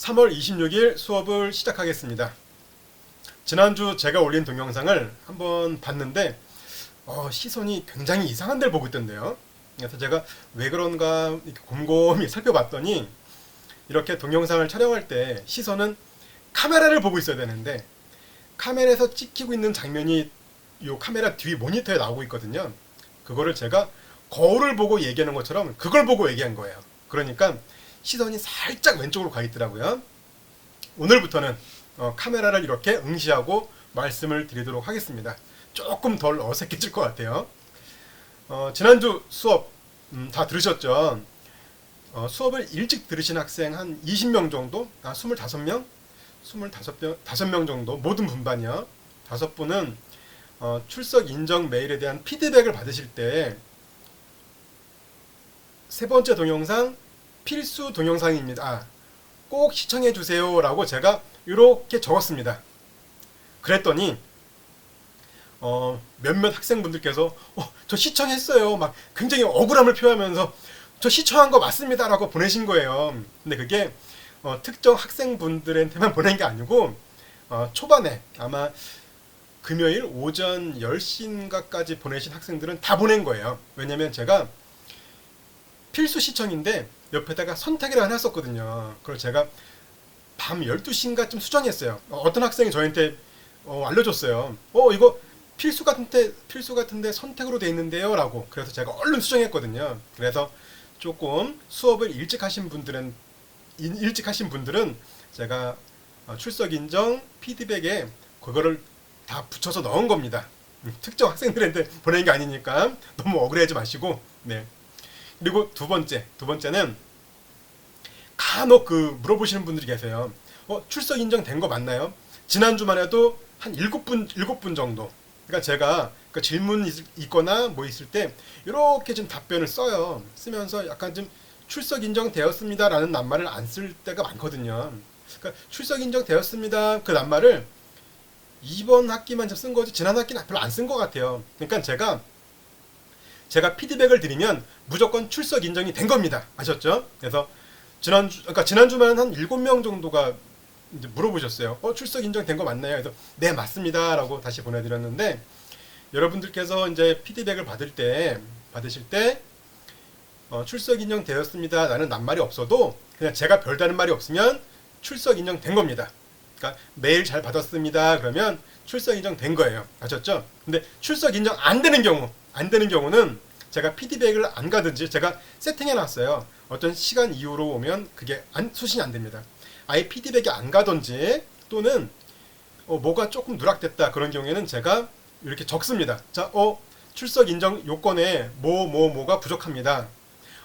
3월 26일 수업을 시작하겠습니다. 지난주 제가 올린 동영상을 한번 봤는데 시선이 굉장히 이상한 데를 보고 있던데요. 그래서 제가 왜 그런가 이렇게 곰곰이 살펴봤더니 이렇게 동영상을 촬영할 때 시선은 카메라를 보고 있어야 되는데 카메라에서 찍히고 있는 장면이 이 카메라 뒤 모니터에 나오고 있거든요. 그거를 제가 거울을 보고 얘기하는 것처럼 그걸 보고 얘기한 거예요. 그러니까 시선이 살짝 왼쪽으로 가 있더라고요. 오늘부터는 카메라를 이렇게 응시하고 말씀을 드리도록 하겠습니다. 조금 덜 어색해질 것 같아요. 지난주 수업 다 들으셨죠? 수업을 일찍 들으신 학생 한 20명 정도? 25명? 25명 정도 모든 분반이요. 5분은 출석 인정 메일에 대한 피드백을 받으실 때 세 번째 동영상 필수 동영상입니다. 꼭 시청해 주세요 라고 제가 이렇게 적었습니다. 그랬더니 몇몇 학생분들께서 저 시청했어요 막 굉장히 억울함을 표하면서 저 시청한 거 맞습니다 라고 보내신 거예요. 근데 그게 특정 학생분들한테만 보낸 게 아니고 초반에 아마 금요일 오전 10시인가까지 보내신 학생들은 다 보낸 거예요. 왜냐면 제가 필수 시청인데 옆에다가 선택이라 하나 썼거든요. 그걸 제가 밤 12시인가쯤 수정했어요. 어떤 학생이 저한테 알려줬어요. 이거 필수 같은데 선택으로 돼 있는데요 라고. 그래서 제가 얼른 수정했거든요. 그래서 조금 수업을 일찍 하신 분들은 제가 출석 인정 피드백에 그거를 다 붙여서 넣은 겁니다. 특정 학생들한테 보낸 게 아니니까 너무 억울해하지 마시고. 네. 그리고 두 번째는 간혹 물어보시는 분들이 계세요. 출석 인정된 거 맞나요? 지난주만 해도 한 7분 정도. 그러니까 제가 질문 있거나 뭐 있을 때 이렇게 좀 답변을 써요. 쓰면서 약간 좀 출석 인정되었습니다 라는 낱말을 안 쓸 때가 많거든요. 그러니까 출석 인정되었습니다 그 낱말을 이번 학기만 좀 쓴 거지 지난 학기는 별로 안 쓴 것 같아요. 그러니까 제가 피드백을 드리면 무조건 출석 인정이 된 겁니다. 아셨죠? 그래서 지난주만 한 7명 정도가 이제 물어보셨어요. 출석 인정된 거 맞나요? 그래서 네, 맞습니다 라고 다시 보내드렸는데, 여러분들께서 이제 피드백을 받으실 때 출석 인정되었습니다 라는 낱말이 없어도 그냥 제가 별다른 말이 없으면 출석 인정된 겁니다. 그러니까 메일 잘 받았습니다 그러면 출석 인정된 거예요. 아셨죠? 근데 출석 인정 안 되는 경우는 제가 피드백을 안 가든지 제가 세팅해 놨어요. 어떤 시간 이후로 오면 그게 수신이 안 됩니다. 아예 피드백이 안 가든지 또는 뭐가 조금 누락됐다 그런 경우에는 제가 이렇게 적습니다. 자, 출석 인정 요건에 뭐가 부족합니다.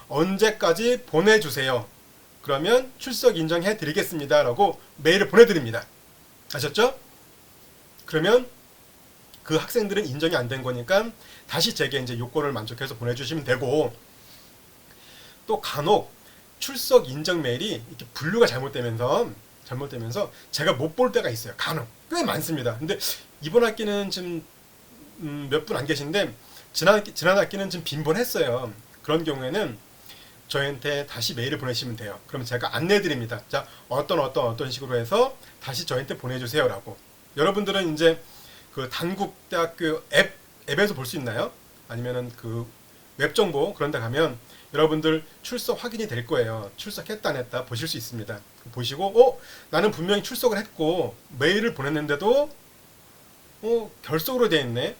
언제까지 보내주세요. 그러면 출석 인정해 드리겠습니다 라고 메일을 보내드립니다. 아셨죠? 그러면 그 학생들은 인정이 안 된 거니까 다시 제게 이제 요건을 만족해서 보내주시면 되고, 또 간혹 출석 인정 메일이 이렇게 분류가 잘못되면서 제가 못 볼 때가 있어요. 간혹 꽤 많습니다. 근데 이번 학기는 지금 몇 분 안 계신데 지난 학기는 좀 빈번했어요. 그런 경우에는 저희한테 다시 메일을 보내시면 돼요. 그럼 제가 안내 드립니다. 자, 어떤 식으로 해서 다시 저희한테 보내주세요 라고. 여러분들은 이제 단국대학교 앱에서 볼 수 있나요? 아니면은 웹정보 그런 데 가면 여러분들 출석 확인이 될 거예요. 출석했다 안 했다 보실 수 있습니다. 보시고 나는 분명히 출석을 했고 메일을 보냈는데도 결석으로 되어 있네.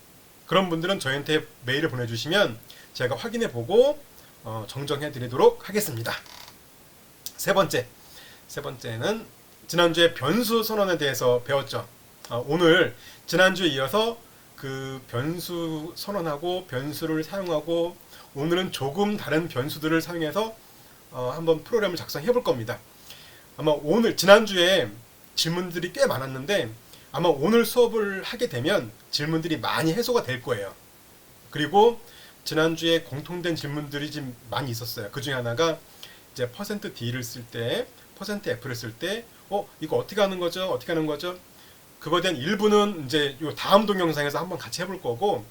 그런 분들은 저희한테 메일을 보내주시면 제가 확인해 보고 정정해 드리도록 하겠습니다. 세 번째는 지난주에 변수 선언에 대해서 배웠죠. 오늘 지난주에 이어서 변수 선언하고 변수를 사용하고 오늘은 조금 다른 변수들을 사용해서 한번 프로그램을 작성해 볼 겁니다. 아마 지난주에 질문들이 꽤 많았는데 아마 오늘 수업을 하게 되면 질문들이 많이 해소가 될 거예요. 그리고 지난주에 공통된 질문들이 좀 많이 있었어요. 그 중에 하나가 이제 %d를 쓸 때, %f를 쓸 때 이거 어떻게 하는 거죠? 그거에 대한 일부는 이제 요 다음 동영상에서 한번 같이 해볼 거고,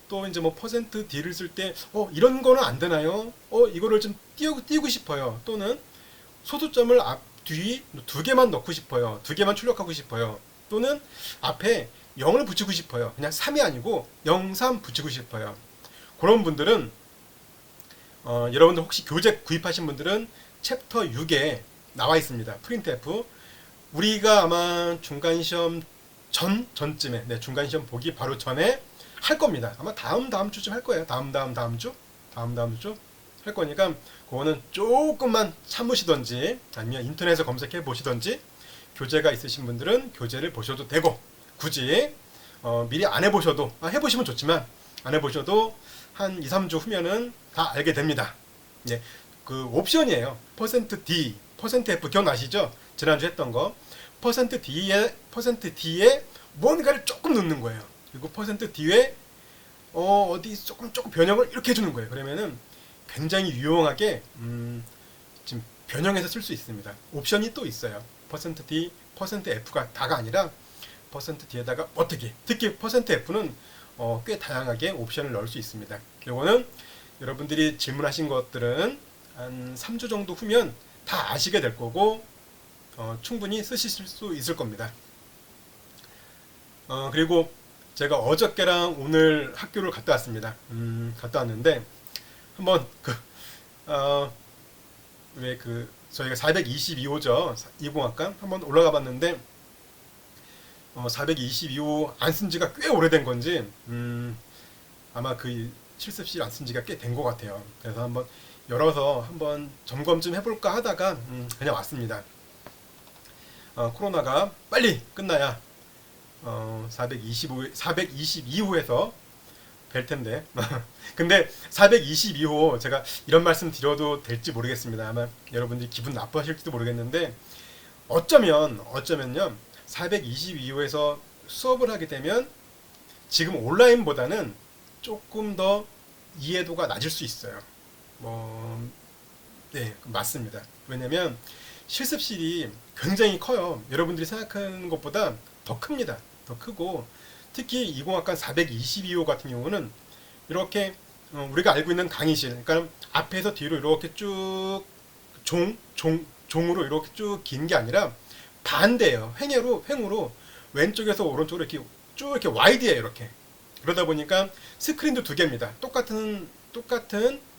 또 이제 %d를 쓸 때 이런 거는 안 되나요? 이거를 좀 띄우고 싶어요. 또는 소수점을 뒤 두 개만 넣고 싶어요. 두 개만 출력하고 싶어요. 또는 앞에 0을 붙이고 싶어요. 그냥 3이 아니고 0, 3 붙이고 싶어요. 그런 분들은 여러분들 혹시 교재 구입하신 분들은 챕터 6에 나와 있습니다. 프린트F. 우리가 아마 중간시험 전쯤에, 네, 중간시험 보기 바로 전에 할 겁니다. 아마 다음 주쯤 할 거예요. 다음 주 할 거니까 그거는 조금만 참으시던지 아니면 인터넷에 검색해 보시던지, 교재가 있으신 분들은 교재를 보셔도 되고, 굳이 미리 안 해보셔도, 해보시면 좋지만 안 해보셔도 한 2, 3주 후면은 다 알게 됩니다. 네, 그 옵션이에요. %D, %F 기억나시죠? 지난주 했던 거. %D에 뭔가를 조금 넣는 거예요. 그리고 %D에 어디 조금 변형을 이렇게 해주는 거예요. 그러면은 굉장히 유용하게 지금 변형해서 쓸 수 있습니다. 옵션이 또 있어요. %D, %F가 다가 아니라 %D에다가 어떻게, 특히 %F는 꽤 다양하게 옵션을 넣을 수 있습니다. 이거는 여러분들이 질문하신 것들은 한 3주 정도 후면 다 아시게 될 거고, 충분히 쓰실 수 있을 겁니다. 그리고 제가 어저께랑 오늘 학교를 갔다 왔습니다. 갔다 왔는데 한번 저희가 422호죠. 20학과 한번 올라가 봤는데 422호 안 쓴 지가 꽤 오래된 건지 아마 그 실습실 안 쓴 지가 꽤 된 것 같아요. 그래서 한번 열어서 한번 점검 좀 해볼까 하다가 그냥 왔습니다. 코로나가 빨리 끝나야 422호에서 뵐 텐데 근데 422호 제가 이런 말씀 드려도 될지 모르겠습니다. 아마 여러분들이 기분 나빠하실지도 모르겠는데 어쩌면요 422호에서 수업을 하게 되면 지금 온라인보다는 조금 더 이해도가 낮을 수 있어요. 네, 맞습니다. 왜냐면 실습실이 굉장히 커요. 여러분들이 생각하는 것보다 더 큽니다. 더 크고, 특히 20학관 422호 같은 경우는 이렇게 우리가 알고 있는 강의실, 그러니까 앞에서 뒤로 이렇게 쭉 종으로 이렇게 쭉 긴 게 아니라 반대예요. 횡으로 왼쪽에서 오른쪽으로 이렇게 쭉 이렇게 와이드예요. 이렇게. 그러다 보니까 스크린도 두 개입니다. 똑같은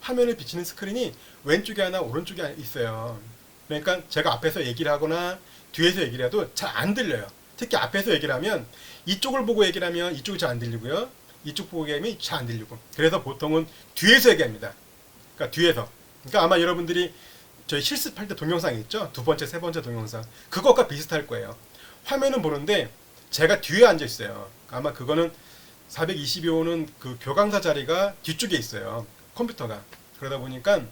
화면을 비치는 스크린이 왼쪽에 하나 오른쪽에 하나 있어요. 그러니까 제가 앞에서 얘기를 하거나 뒤에서 얘기를 해도 잘 안 들려요. 특히 앞에서 얘기를 하면 이쪽을 보고 얘기를 하면 이쪽이 잘 안 들리고요. 이쪽 보고 얘기하면 잘 안 들리고. 그래서 보통은 뒤에서 얘기합니다. 그러니까 뒤에서. 그러니까 아마 여러분들이 저희 실습할 때 동영상 있죠? 두 번째, 세 번째 동영상. 그것과 비슷할 거예요. 화면은 보는데 제가 뒤에 앉아 있어요. 아마 그거는 422호는 그 교강사 자리가 뒤쪽에 있어요. 컴퓨터가. 그러다 보니까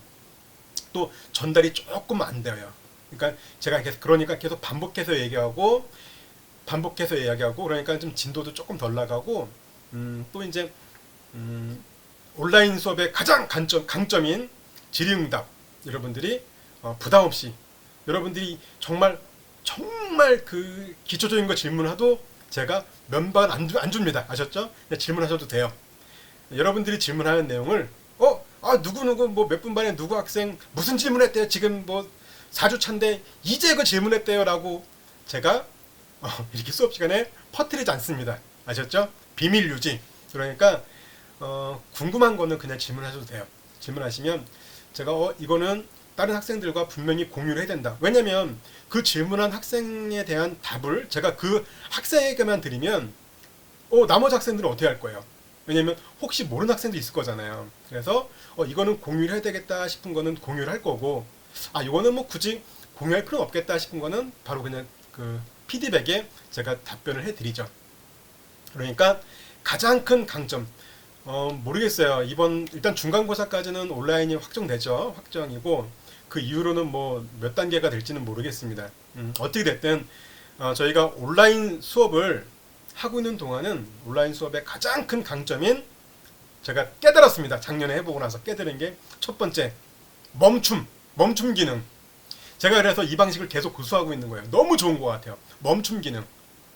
또 전달이 조금 안 돼요. 그러니까 제가 계속 반복해서 이야기하고 그러니까 좀 진도도 조금 덜 나가고 또 이제 온라인 수업의 가장 강점인 질의응답 여러분들이 부담 없이 여러분들이 정말 그 기초적인 거 질문하도 제가 면박 안 줍니다. 아셨죠? 질문하셔도 돼요. 여러분들이 질문하는 내용을 누구 뭐 몇 분 반에 누구 학생 무슨 질문했대요. 지금 뭐 4주 차인데 이제 그 질문했대요 라고 제가 이렇게 수업 시간에 퍼뜨리지 않습니다. 아셨죠? 비밀 유지. 그러니까 궁금한 거는 그냥 질문하셔도 돼요. 질문하시면 제가 이거는 다른 학생들과 분명히 공유를 해야 된다. 왜냐면 그 질문한 학생에 대한 답을 제가 그 학생에게만 드리면 나머지 학생들은 어떻게 할 거예요? 왜냐면 혹시 모르는 학생도 있을 거잖아요. 그래서 이거는 공유를 해야 되겠다 싶은 거는 공유를 할 거고, 이거는 뭐 굳이 공유할 필요는 없겠다 싶은 거는 바로 그냥 그 피드백에 제가 답변을 해드리죠. 그러니까 가장 큰 강점, 모르겠어요. 일단 중간고사까지는 온라인이 확정되죠. 확정이고 그 이후로는 뭐 몇 단계가 될지는 모르겠습니다. 어떻게 됐든 저희가 온라인 수업을 하고 있는 동안은 온라인 수업의 가장 큰 강점인 제가 깨달았습니다. 작년에 해보고 나서 깨달은 게 첫 번째, 멈춤 기능. 제가 그래서 이 방식을 계속 고수하고 있는 거예요. 너무 좋은 것 같아요. 멈춤 기능.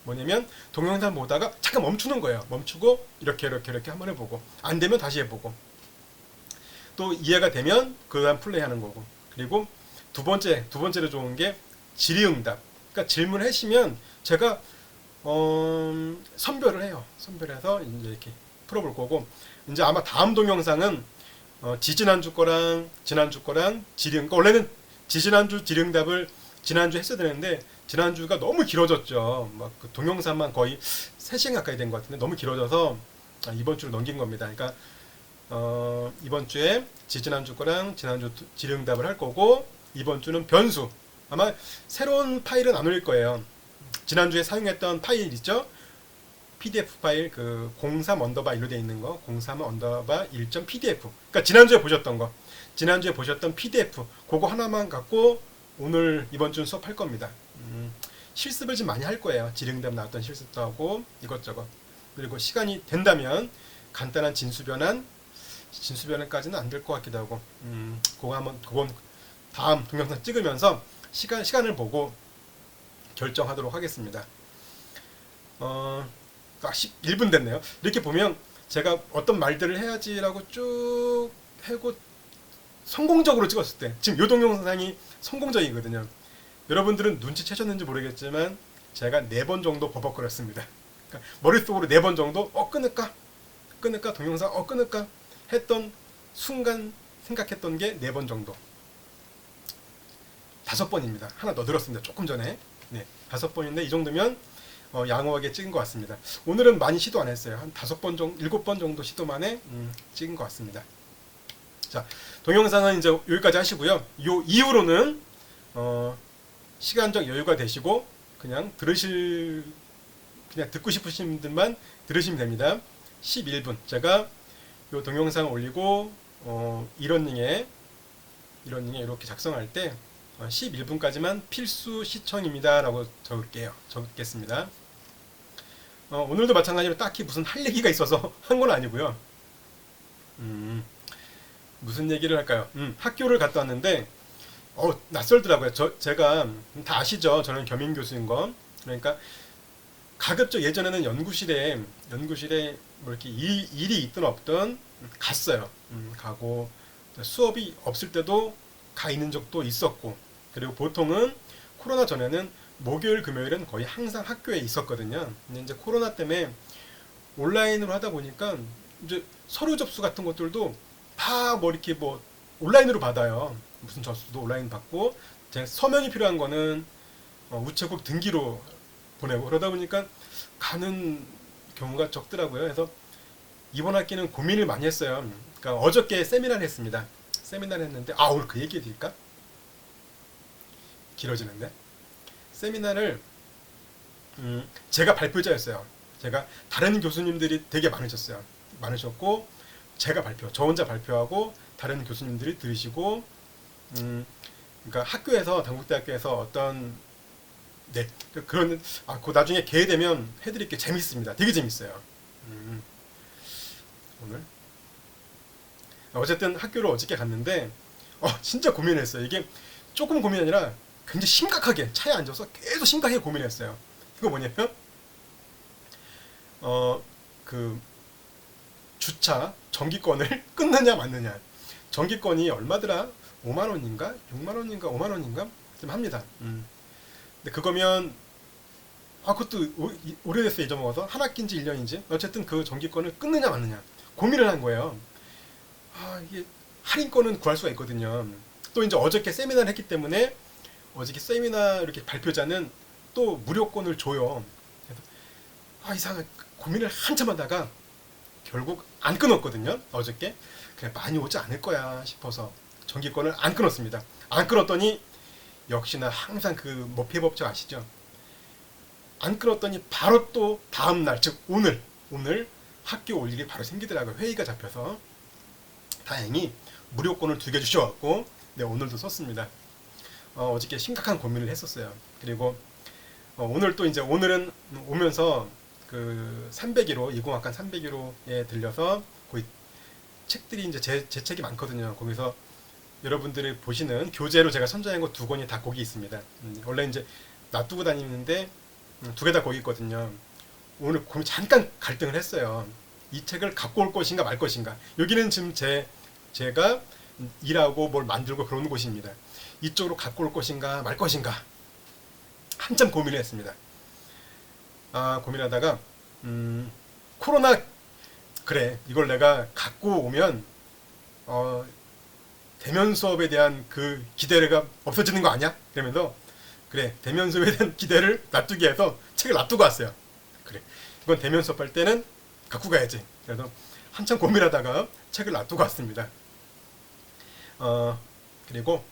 뭐냐면 동영상 보다가 잠깐 멈추는 거예요. 멈추고 이렇게 한번 해보고 안 되면 다시 해보고 또 이해가 되면 그 다음 플레이 하는 거고. 그리고 두 번째로 좋은 게 질의응답. 그러니까 질문을 하시면 제가 선별을 해요. 선별해서 이제 이렇게 풀어볼 거고, 이제 아마 다음 동영상은 지지난주 거랑 지난주 거랑 질의응답. 그러니까 원래는 지지난주 질의응답을 지난주 했어야 되는데 지난주가 너무 길어졌죠. 막 그 동영상만 거의 3시간 가까이 된 것 같은데 너무 길어져서 이번 주로 넘긴 겁니다. 그러니까 이번 주에 지지난주 거랑 지난주 질의응답을 할 거고, 이번 주는 변수. 아마 새로운 파일은 안 올릴 거예요. 지난주에 사용했던 파일 있죠? PDF 파일 그 03_1로 되어 있는 거, 03_1.pdf. 그러니까 지난주에 보셨던 거, 지난주에 보셨던 PDF 그거 하나만 갖고 오늘 이번 주 수업할 겁니다. 실습을 좀 많이 할 거예요. 질의응답 나왔던 실습도 하고 이것저것. 그리고 시간이 된다면 간단한 진수변환까지는 안 될 것 같기도 하고, 그건 다음 동영상 찍으면서 시간을 보고 결정하도록 하겠습니다. 11분 됐네요. 이렇게 보면 제가 어떤 말들을 해야지라고 쭉 하고 성공적으로 찍었을 때, 지금 이 동영상이 성공적이거든요. 여러분들은 눈치채셨는지 모르겠지만 제가 4번 정도 버벅거렸습니다. 그러니까 머릿속으로 4번 정도 끊을까 동영상 끊을까 했던 순간 생각했던 게 4번 정도. 5번입니다. 하나 더 들었습니다. 조금 전에. 네, 5번인데 이 정도면 양호하게 찍은 것 같습니다. 오늘은 많이 시도 안 했어요. 한 5번 정도, 7번 정도 시도 만에 찍은 것 같습니다. 자, 동영상은 이제 여기까지 하시고요. 요 이후로는 시간적 여유가 되시고 그냥 듣고 싶으신 분들만 들으시면 됩니다. 11분. 제가 요 동영상을 올리고 이러닝에 이렇게 작성할 때 11분까지만 필수 시청입니다 라고 적겠습니다. 오늘도 마찬가지로 딱히 무슨 할 얘기가 있어서 한 건 아니고요. 무슨 얘기를 할까요? 학교를 갔다 왔는데 낯설더라고요. 제가 다 아시죠? 저는 겸임 교수인 거. 그러니까 가급적 예전에는 연구실에 뭐 이렇게 일이 있든 없든 갔어요. 가고 수업이 없을 때도 가 있는 적도 있었고, 그리고 보통은 코로나 전에는 목요일 금요일은 거의 항상 학교에 있었거든요. 근데 이제 코로나 때문에 온라인으로 하다 보니까 이제 서류 접수 같은 것들도 다 이렇게 온라인으로 받아요. 무슨 접수도 온라인 받고, 제 서면이 필요한 거는 우체국 등기로 보내고, 그러다 보니까 가는 경우가 적더라고요. 그래서 이번 학기는 고민을 많이 했어요. 그러니까 어저께 세미나를 했습니다. 세미나를 했는데 오늘 그 얘기 해드릴까? 길어지는데. 세미나를 제가 발표자였어요. 제가 다른 교수님들이 되게 많으셨고 제가 저 혼자 발표하고 다른 교수님들이 들으시고, 그러니까 학교에서, 당국대학교에서 어떤 그런 그 나중에 기회 되면 해드릴게요. 재밌습니다. 되게 재밌어요. 오늘 어쨌든 학교를 어저께 갔는데 진짜 고민했어요. 이게 조금 고민이 아니라 굉장히 심각하게 차에 앉아서 계속 심각하게 고민했어요. 이거 뭐냐면 그 주차 정기권을 끊느냐 마느냐. 정기권이 얼마더라? 5만원인가? 6만원인가? 5만원인가? 좀 합니다. 근데 그거면 그것도 오래됐어요. 잊어먹어서 한 학기인지 1년인지 어쨌든 그 정기권을 끊느냐 마느냐 고민을 한 거예요. 이게 할인권은 구할 수가 있거든요. 또 이제 어저께 세미나를 했기 때문에 어저께 세미나 이렇게 발표자는 또 무료권을 줘요. 그래서 이상하게 고민을 한참 하다가 결국 안 끊었거든요. 어저께 그냥 많이 오지 않을 거야 싶어서 정기권을 안 끊었습니다. 안 끊었더니 역시나 항상 그 피해법칙 아시죠? 안 끊었더니 바로 또 다음날, 즉 오늘 학교 올 일이 바로 생기더라고요. 회의가 잡혀서. 다행히 무료권을 2개 주셔갖고 오늘도 썼습니다. 어저께 심각한 고민을 했었어요. 그리고 오늘 또 이제 오늘은 오면서 그 301호 20학관 301호에 들려서 거의 책들이 이제 제 책이 많거든요. 거기서 여러분들이 보시는 교재로 제가 선정한 거 2권이 다 거기 있습니다. 원래 이제 놔두고 다니는데 2개 다 거기 있거든요. 오늘 고민 잠깐 갈등을 했어요. 이 책을 갖고 올 것인가 말 것인가. 여기는 지금 제가 일하고 뭘 만들고 그러는 곳입니다. 이쪽으로 갖고 올 것인가 말 것인가. 한참 고민을 했습니다. 고민하다가 코로나 그래 이걸 내가 갖고 오면 대면 수업에 대한 그 기대가 없어지는 거 아니야? 그러면서 그래 대면 수업에 대한 기대를 놔두기 위해서 책을 놔두고 왔어요. 그래 이건 대면 수업할 때는 갖고 가야지. 그래서 한참 고민하다가 책을 놔두고 왔습니다. 그리고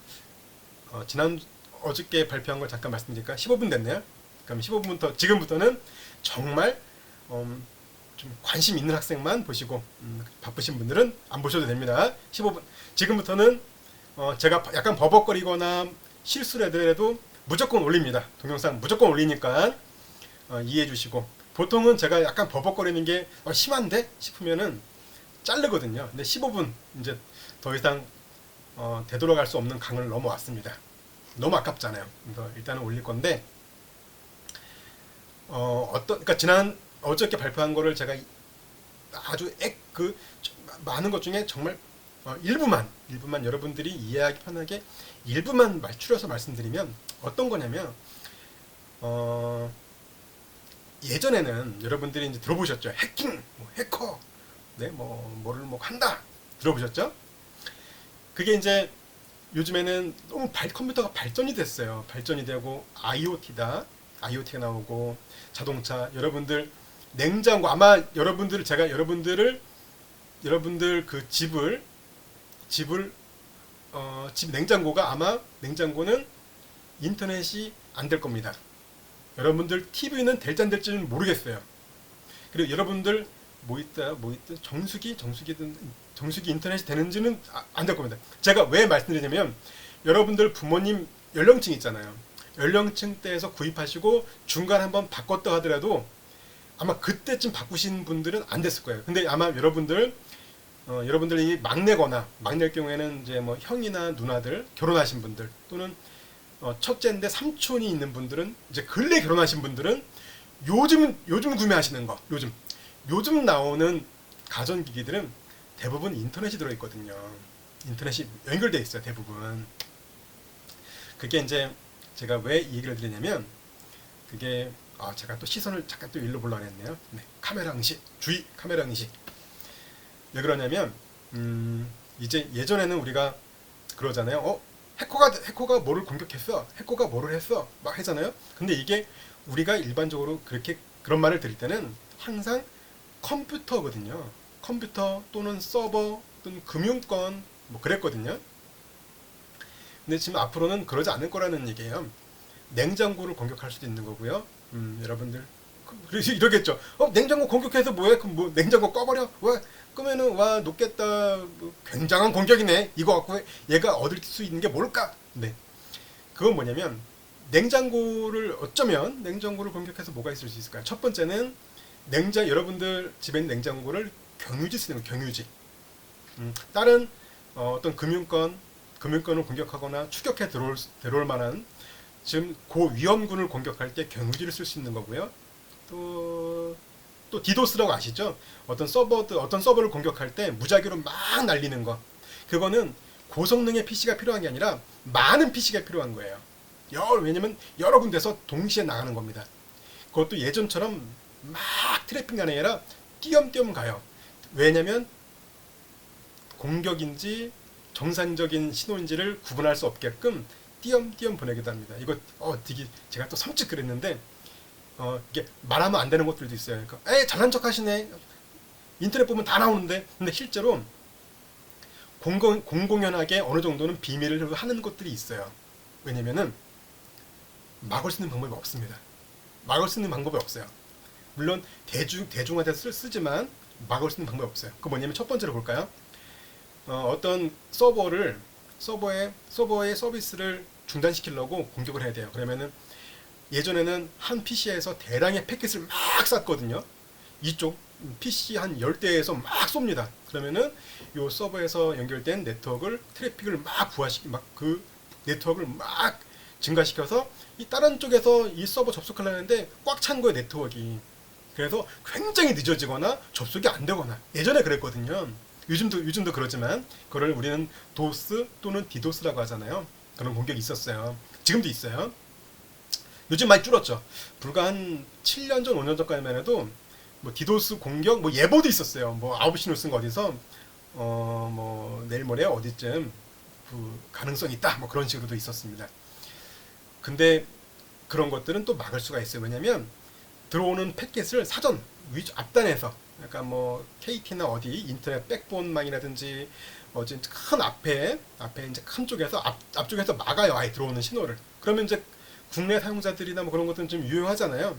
어저께 발표한 걸 잠깐 말씀드릴까? 15분 됐네요. 그럼 15분부터 지금부터는 정말 좀 관심 있는 학생만 보시고 바쁘신 분들은 안 보셔도 됩니다. 15분 지금부터는 제가 약간 버벅거리거나 실수를 하더라도 무조건 올립니다. 동영상 무조건 올리니까 이해해 주시고, 보통은 제가 약간 버벅거리는 게 심한데 싶으면은 자르거든요. 근데 15분 이제 더 이상 되돌아갈 수 없는 강을 넘어왔습니다. 너무 아깝잖아요. 그래서 일단은 올릴 건데 그러니까 어저께 발표한 거를 제가 아주 많은 것 중에 정말 일부만 여러분들이 이해하기 편하게 일부만 줄여서 말씀드리면 어떤 거냐면 예전에는 여러분들이 이제 들어보셨죠. 해킹, 해커, 네, 뭐를 한다 들어보셨죠? 그게 이제 요즘에는 너무 컴퓨터가 발전이 됐어요. 발전이 되고 IoT가 나오고 자동차, 여러분들 냉장고 아마 제가 여러분들 그 집을 집 냉장고는 인터넷이 안 될 겁니다. 여러분들 TV는 될지 안 될지는 모르겠어요. 그리고 여러분들 정수기 인터넷이 되는지는 안 될 겁니다. 제가 왜 말씀드리냐면 여러분들 부모님 연령층 있잖아요. 연령층대에서 구입하시고 중간 한번 바꿨다 하더라도 아마 그때쯤 바꾸신 분들은 안 됐을 거예요. 근데 아마 여러분들이 막내일 경우에는 이제 형이나 누나들 결혼하신 분들 또는 첫째인데 삼촌이 있는 분들은 이제 근래 결혼하신 분들은 요즘 구매하시는 거 요즘 나오는 가전기기들은 대부분 인터넷이 들어있거든요. 인터넷이 연결되어 있어요. 대부분. 그게 이제 제가 왜 이 얘기를 드리냐면 그게 제가 또 시선을 잠깐 또 일로 보려고 했네요. 네, 카메라 응시 주의 카메라 응시. 왜 그러냐면 이제 예전에는 우리가 그러잖아요. 해커가 뭐를 공격했어, 해커가 뭐를 했어 막 하잖아요. 근데 이게 우리가 일반적으로 그런 말을 들을 때는 항상 컴퓨터거든요. 컴퓨터 또는 서버 또는 금융권 그랬거든요. 근데 지금 앞으로는 그러지 않을 거라는 얘기예요. 냉장고를 공격할 수도 있는 거고요. 여러분들 그래서 이러겠죠. 냉장고 공격해서 뭐해? 그럼 냉장고 꺼버려? 왜? 끄면은 녹겠다. 굉장한 공격이네. 이거 갖고 얘가 얻을 수 있는 게 뭘까? 네. 그건 뭐냐면 어쩌면 냉장고를 공격해서 뭐가 있을 수 있을까요? 첫 번째는 여러분들 집에 있는 냉장고를 경유지 쓰는 거예요. 경유지. 다른 어떤 금융권을 공격하거나 추격해 들어올 만한 지금 고위험군을 공격할 때 경유지를 쓸 수 있는 거고요. 또 디도스라고 아시죠? 어떤 서버를 공격할 때 무작위로 막 날리는 거. 그거는 고성능의 PC가 필요한 게 아니라 많은 PC가 필요한 거예요. 왜냐면 여러 군데서 동시에 나가는 겁니다. 그것도 예전처럼 막 트래픽이 아니라 띄엄띄엄 가요. 왜냐면 공격인지 정상적인 신호인지를 구분할 수 없게끔 띄엄띄엄 보내기도 합니다. 이거 되게 제가 또 섬뜩 그랬는데 이게 말하면 안 되는 것들도 있어요. 그러니까 잘난 척 하시네. 인터넷 보면 다 나오는데. 근데 실제로 공공연하게 어느 정도는 비밀을 하는 것들이 있어요. 왜냐면은 막을 수 있는 방법이 없습니다. 막을 수 있는 방법이 없어요. 물론 대중한테 쓰지만 막을 수 있는 방법이 없어요. 그 뭐냐면 첫 번째로 볼까요? 어떤 서버의 서비스를 중단시키려고 공격을 해야 돼요. 그러면은 예전에는 한 PC에서 대량의 패킷을 막 쐈거든요. 이쪽 PC 한 10대에서 막 쏩니다. 그러면은 요 서버에서 연결된 트래픽을 막 그 네트워크를 막 증가시켜서 이 다른 쪽에서 이 서버 접속하려고 하는데 꽉 찬 거예요, 네트워크가. 그래서 굉장히 늦어지거나 접속이 안 되거나. 예전에 그랬거든요. 요즘도 그러지만 그걸 우리는 도스 또는 디도스라고 하잖아요. 그런 공격이 있었어요. 지금도 있어요. 요즘 많이 줄었죠. 불과 한 7년 전, 5년 전까지만 해도 뭐 디도스 공격 뭐 예보도 있었어요. 뭐 9시 뉴스인가 어디서 뭐 내일 모레 어디쯤 그 가능성이 있다. 뭐 그런 식으로도 있었습니다. 근데 그런 것들은 또 막을 수가 있어요. 왜냐면 들어오는 패킷을 사전 앞단에서 약간 뭐 KT나 어디 인터넷 백본망이라든지 어제 큰 앞에 이제 큰 쪽에서 앞쪽에서 막아요. 아예 들어오는 신호를. 그러면 이제 국내 사용자들이나 뭐 그런 것들은 좀 유효하잖아요.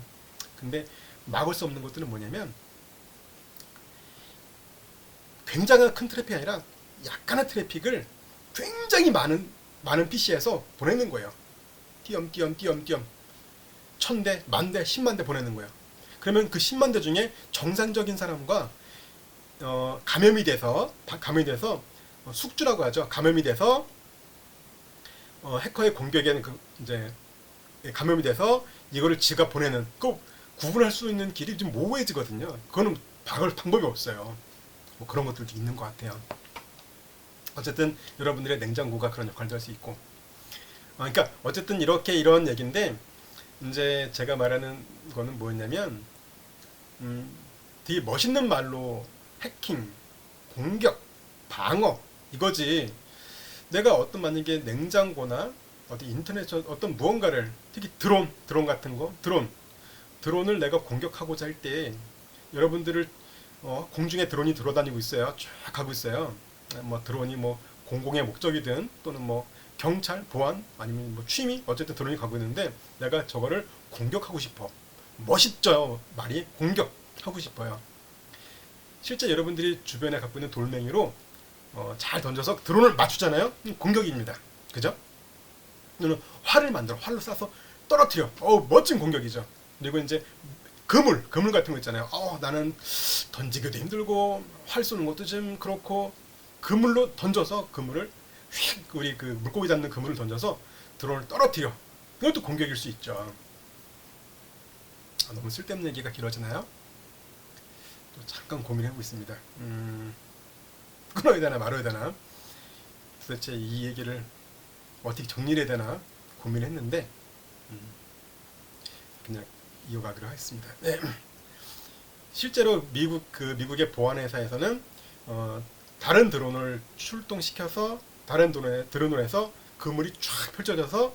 근데 막을 수 없는 것들은 뭐냐면 굉장히 큰 트래픽이 아니라 약간의 트래픽을 굉장히 많은 PC에서 보내는 거예요. 띄엄띄엄 1000대, 만대, 10만대 보내는 거예요. 그러면 그 10만대 중에 정상적인 사람과 감염이 돼서 숙주라고 하죠. 감염이 돼서 해커의 공격에는 이제 감염이 돼서 이거를 지가 보내는 그 구분할 수 있는 길이 좀 모호해지거든요. 그거는 막을 방법이 없어요. 뭐 그런 것들도 있는 것 같아요. 어쨌든 여러분들의 냉장고가 그런 역할도 할 수 있고. 그러니까 어쨌든 이런 얘기인데 이제 제가 말하는 거는 뭐였냐면 되게 멋있는 말로 해킹, 공격, 방어 이거지. 내가 만약에 냉장고나 어디 인터넷 어떤 무언가를 특히 드론 같은 거 드론을 내가 공격하고자 할 때 여러분들을 공중에 드론이 돌아다니고 있어요. 쫙 가고 있어요. 뭐 드론이 뭐 공공의 목적이든 또는 뭐 경찰, 보안 아니면 뭐 취미 어쨌든 드론이 가고 있는데 내가 저거를 공격하고 싶어. 멋있죠. 말이 공격하고 싶어요. 실제 여러분들이 주변에 갖고 있는 돌멩이로 잘 던져서 드론을 맞추잖아요. 공격입니다. 그죠? 또는 활을 만들어 활로 쏴서 떨어뜨려. 멋진 공격이죠. 그리고 이제 그물 같은 거 있잖아요. 나는 던지기도 힘들고 활 쏘는 것도 좀 그렇고 그물로 던져서 그물을 휙 우리 그 물고기 잡는 그물을 던져서 드론을 떨어뜨려. 그것도 공격일 수 있죠. 너무 쓸데없는 얘기가 길어지나요? 또 잠깐 고민하고 있습니다. 끊어야 되나 말아야 되나 도대체 이 얘기를 어떻게 정리해야 되나 고민했는데 그냥 이어가기로 하겠습니다. 네. 실제로 미국의 보안회사에서는 다른 드론을 출동시켜서 다른 드론을 해서 그물이 쫙 펼쳐져서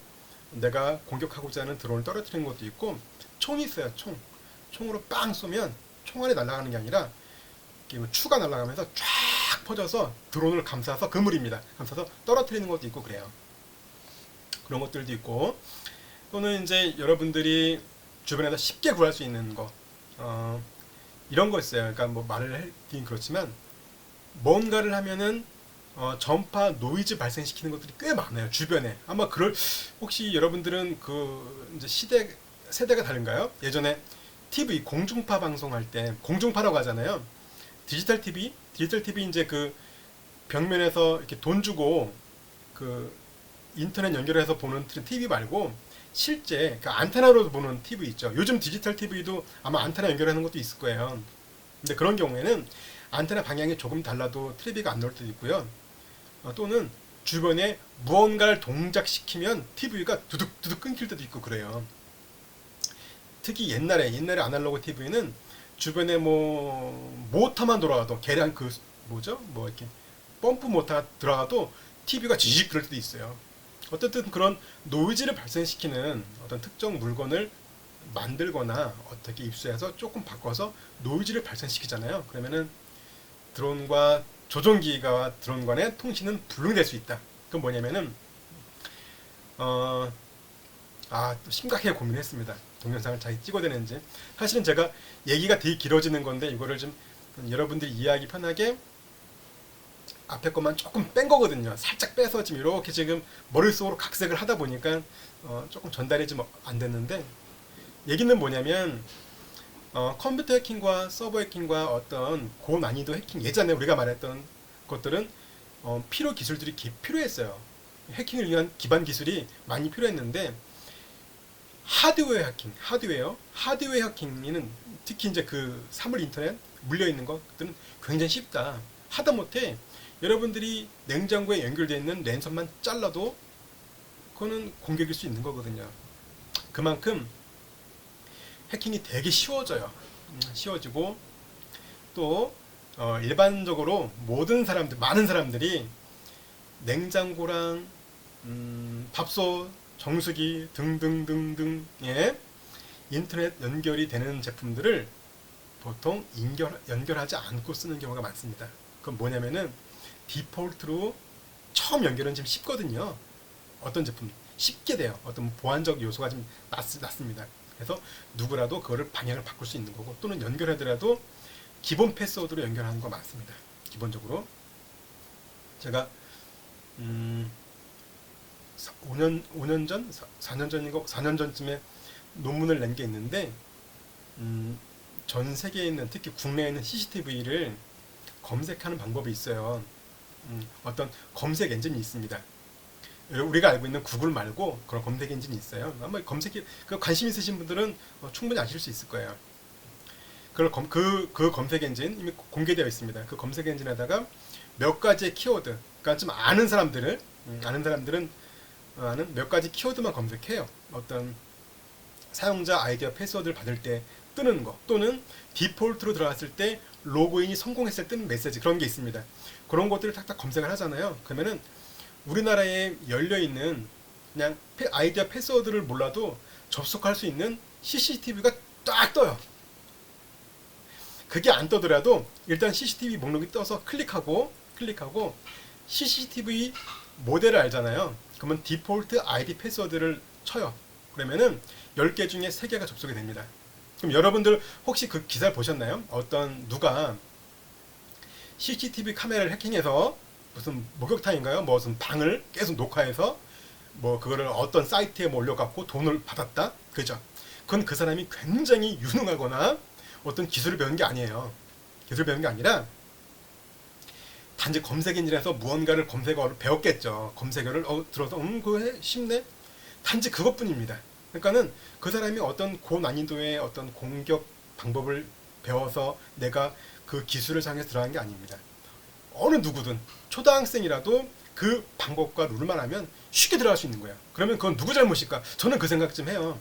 내가 공격하고자 하는 드론을 떨어뜨리는 것도 있고 총이 있어요. 총으로 빵 쏘면 총알이 날아가는 게 아니라 추가 날아가면서 쫙 퍼져서 드론을 감싸서 그물입니다. 감싸서 떨어뜨리는 것도 있고 그래요. 그런 것들도 있고 또는 이제 여러분들이 주변에서 쉽게 구할 수 있는 거 이런 거 있어요. 그러니까 뭐 말을 하긴 그렇지만 뭔가를 하면은 전파 노이즈 발생시키는 것들이 꽤 많아요. 주변에 아마 혹시 여러분들은 이제 세대가 다른가요? 예전에 TV 공중파 방송할 때 공중파라고 하잖아요. 디지털 TV 이제 그 벽면에서 이렇게 돈 주고 인터넷 연결해서 보는 TV 말고 실제 안테나로 보는 TV 있죠. 요즘 디지털 TV도 아마 안테나 연결하는 것도 있을 거예요. 근데 그런 경우에는 안테나 방향이 조금 달라도 TV가 안 나올 때도 있고요. 또는 주변에 무언가를 동작시키면 TV가 두둑두둑 끊길 때도 있고 그래요. 특히 옛날에 아날로그 TV는 주변에 뭐 모터만 돌아가도 계량 이렇게 펌프 모터 들어가도 TV가 지직 그럴 때도 있어요. 어쨌든 그런 노이즈를 발생시키는 어떤 특정 물건을 만들거나 어떻게 입수해서 조금 바꿔서 노이즈를 발생시키잖아요. 그러면은 드론과 조종기가 드론 간의 통신은 불능될 수 있다. 그건 뭐냐면은 또 심각하게 고민했습니다. 동영상을 잘 찍어야 되는지. 사실은 제가 얘기가 되게 길어지는 건데 이거를 좀 여러분들이 이해하기 편하게 앞에 것만 조금 뺀 거거든요. 살짝 빼서 지금 이렇게 지금 머릿속으로 각색을 하다 보니까 조금 전달이 좀 안 됐는데 얘기는 뭐냐면 컴퓨터 해킹과 서버 해킹과 어떤 고난이도 해킹 예전에 우리가 말했던 것들은 필요 기술들이 필요했어요. 해킹을 위한 기반 기술이 많이 필요했는데 하드웨어 해킹은 특히 이제 사물 인터넷 물려 있는 것들은 굉장히 쉽다. 하다못해 여러분들이 냉장고에 연결되어 있는 랜선만 잘라도 그거는 공격일 수 있는 거거든요. 그만큼 해킹이 되게 쉬워져요. 쉬워지고 또 일반적으로 모든 사람들, 많은 사람들이 냉장고랑 밥솥, 정수기 등등등등 예, 인터넷 연결이 되는 제품들을 보통 연결하지 않고 쓰는 경우가 많습니다. 그건 뭐냐면은 디폴트로 처음 연결은 좀 쉽거든요. 어떤 제품 쉽게 돼요. 어떤 보안적 요소가 좀 낮습니다. 그래서 누구라도 그거를 방향을 바꿀 수 있는 거고, 또는 연결하더라도 기본 패스워드로 연결하는 거 많습니다. 기본적으로 제가 5년 전, 4년 전인가 4년 전쯤에 논문을 낸 게 있는데, 전 세계에 있는, 특히 국내에 있는 CCTV를 검색하는 방법이 있어요. 어떤 검색 엔진이 있습니다. 우리가 알고 있는 구글 말고 그런 검색 엔진이 있어요. 아마 관심 있으신 분들은 충분히 아실 수 있을 거예요. 그 검색 엔진 이미 공개되어 있습니다. 그 검색 엔진에다가 몇 가지의 키워드, 그러니까 좀 아는 사람들은 아는 몇 가지 키워드만 검색해요. 어떤 사용자 아이디와 패스워드를 받을 때 뜨는 거, 또는 디폴트로 들어갔을 때 로그인이 성공했을 때 뜨는 메시지, 그런 게 있습니다. 그런 것들을 탁탁 검색을 하잖아요. 그러면은 우리나라에 열려있는 그냥 아이디와 패스워드를 몰라도 접속할 수 있는 CCTV가 딱 떠요. 그게 안 떠더라도 일단 CCTV 목록이 떠서 클릭하고 CCTV 모델을 알잖아요. 그러면 디폴트 아이디 패스워드를 쳐요. 그러면은 10개 중에 3개가 접속이 됩니다. 그럼 여러분들 혹시 그 기사를 보셨나요? 누가 CCTV 카메라를 해킹해서 무슨 목욕탕인가요? 무슨 방을 계속 녹화해서 그거를 어떤 사이트에 올려갖고 돈을 받았다? 그죠? 그건 그 사람이 굉장히 유능하거나 어떤 기술을 배운 게 아니에요. 기술을 배운 게 아니라 단지 검색 엔진에서 무언가를 검색어를 배웠겠죠. 검색어를 들어서 그거 쉽네? 단지 그것뿐입니다. 그러니까는 그 사람이 어떤 고난이도의 어떤 공격 방법을 배워서 내가 그 기술을 사용해서 들어간 게 아닙니다. 어느 누구든 초등학생이라도 그 방법과 룰만 하면 쉽게 들어갈 수 있는 거예요. 그러면 그건 누구 잘못일까? 저는 그 생각 좀 해요.